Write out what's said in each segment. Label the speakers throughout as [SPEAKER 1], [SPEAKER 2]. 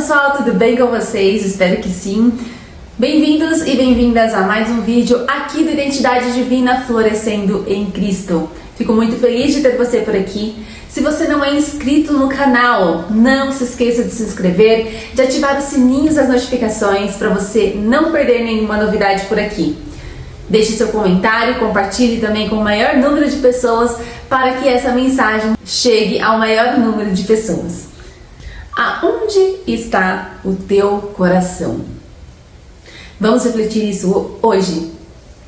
[SPEAKER 1] pessoal, tudo bem com vocês? Espero que sim. Bem-vindos e bem-vindas a mais um vídeo aqui do Identidade Divina Florescendo em Cristo. Fico muito feliz de ter você por aqui. Se você não é inscrito no canal, não se esqueça de se inscrever, de ativar os sininhos das notificações para você não perder nenhuma novidade por aqui. Deixe seu comentário, compartilhe também com o maior número de pessoas para que essa mensagem chegue ao maior número de pessoas. Aonde está o teu coração? Vamos refletir isso hoje.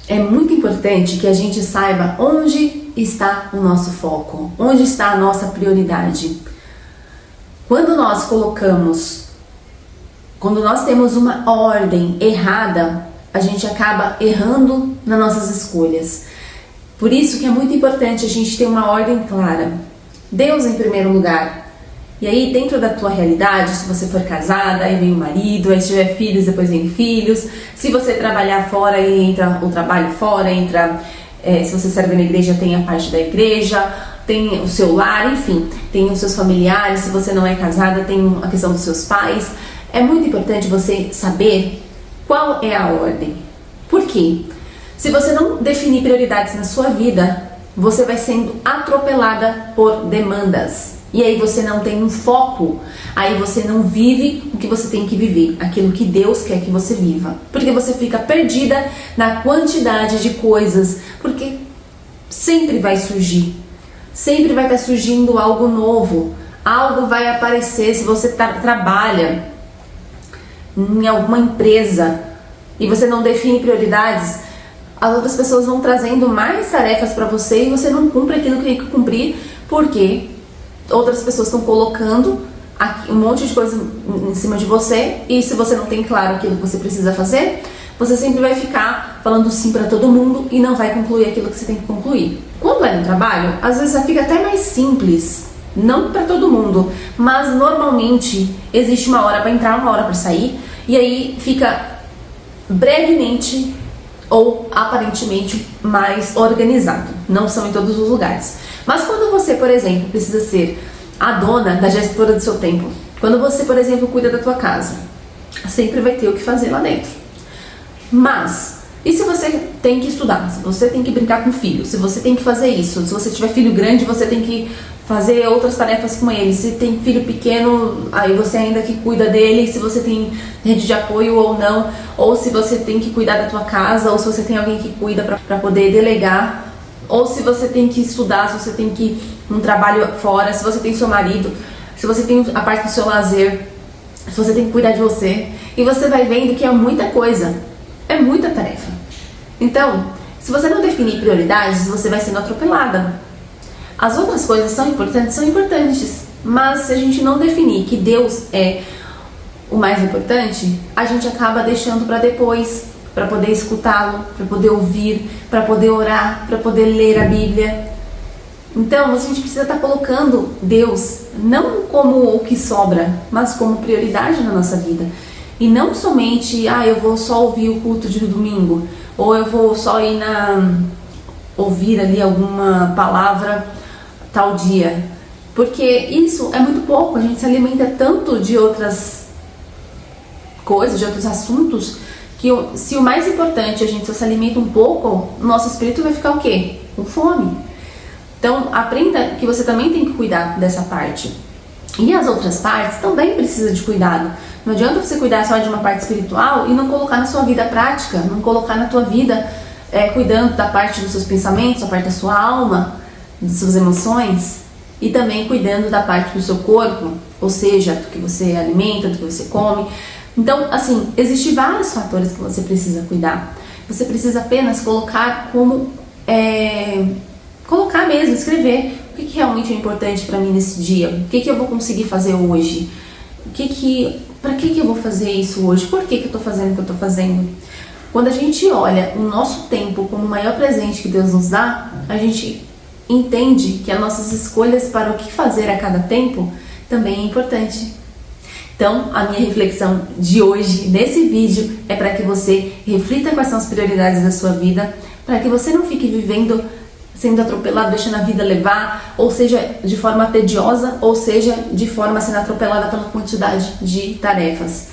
[SPEAKER 1] É muito importante que a gente saiba onde está o nosso foco, onde está a nossa prioridade. Quando nós temos uma ordem errada, a gente acaba errando nas nossas escolhas. Por isso que é muito importante a gente ter uma ordem clara. Deus em primeiro lugar. E aí, dentro da tua realidade, se você for casada, aí vem o marido, aí se tiver filhos, depois vem filhos. Se você trabalhar fora, aí entra o trabalho fora, se você serve na igreja, tem a parte da igreja, tem o seu lar, enfim, tem os seus familiares. Se você não é casada, tem a questão dos seus pais. É muito importante você saber qual é a ordem. Por quê? Se você não definir prioridades na sua vida, você vai sendo atropelada por demandas. E aí você não tem um foco, aí você não vive o que você tem que viver, aquilo que Deus quer que você viva. Porque você fica perdida na quantidade de coisas, porque sempre vai surgir, sempre vai estar surgindo algo novo, algo vai aparecer. Se você trabalha em alguma empresa e você não define prioridades, as outras pessoas vão trazendo mais tarefas para você e você não cumpre aquilo que tem que cumprir, porque outras pessoas estão colocando um monte de coisa em cima de você, e se você não tem claro aquilo que você precisa fazer, você sempre vai ficar falando sim para todo mundo e não vai concluir aquilo que você tem que concluir. Quando é no trabalho, às vezes fica até mais simples, não para todo mundo, mas normalmente existe uma hora para entrar, uma hora para sair, e aí fica brevemente ou aparentemente mais organizado. Não são em todos os lugares. Mas quando você, por exemplo, precisa ser a dona da gestora do seu tempo, quando você, por exemplo, cuida da tua casa, sempre vai ter o que fazer lá dentro. Mas, e se você tem que estudar, se você tem que brincar com o filho, se você tem que fazer isso, se você tiver filho grande, você tem que fazer outras tarefas com ele, se tem filho pequeno, aí você ainda que cuida dele, se você tem rede de apoio ou não, ou se você tem que cuidar da tua casa, ou se você tem alguém que cuida para poder delegar, ou se você tem que estudar, se você tem que ir um trabalho fora, se você tem seu marido, se você tem a parte do seu lazer, se você tem que cuidar de você, e você vai vendo que é muita coisa, é muita tarefa. Então, se você não definir prioridades, você vai sendo atropelada. As outras coisas são importantes, mas se a gente não definir que Deus é o mais importante, a gente acaba deixando para depois, para poder escutá-lo, para poder ouvir, para poder orar, para poder ler a Bíblia. Então, a gente precisa estar colocando Deus não como o que sobra, mas como prioridade na nossa vida. E não somente, eu vou só ouvir o culto de domingo, ou eu vou só ir ouvir ali alguma palavra tal dia. Porque isso é muito pouco, a gente se alimenta tanto de outras coisas, de outros assuntos, que se o mais importante a gente só se alimenta um pouco, o nosso espírito vai ficar o quê? Com fome. Então, aprenda que você também tem que cuidar dessa parte. E as outras partes também precisam de cuidado. Não adianta você cuidar só de uma parte espiritual e não colocar na sua vida prática, não colocar na tua vida cuidando da parte dos seus pensamentos, da parte da sua alma, das suas emoções, e também cuidando da parte do seu corpo, ou seja, do que você alimenta, do que você come. Então, assim, existem vários fatores que você precisa cuidar. Você precisa apenas colocar colocar mesmo, escrever o que realmente é importante para mim nesse dia, o que eu vou conseguir fazer hoje, para que eu vou fazer isso hoje, por que eu estou fazendo o que eu estou fazendo. Quando a gente olha o nosso tempo como o maior presente que Deus nos dá, a gente entende que as nossas escolhas para o que fazer a cada tempo também é importante. Então, a minha reflexão de hoje, nesse vídeo, é para que você reflita quais são as prioridades da sua vida, para que você não fique vivendo sendo atropelado, deixando a vida levar, ou seja, de forma tediosa, ou seja, de forma sendo atropelada pela quantidade de tarefas.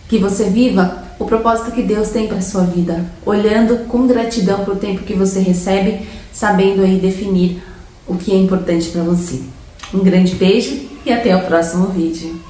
[SPEAKER 1] Que você viva o propósito que Deus tem para sua vida, olhando com gratidão para o tempo que você recebe, sabendo aí definir o que é importante para você. Um grande beijo e até o próximo vídeo.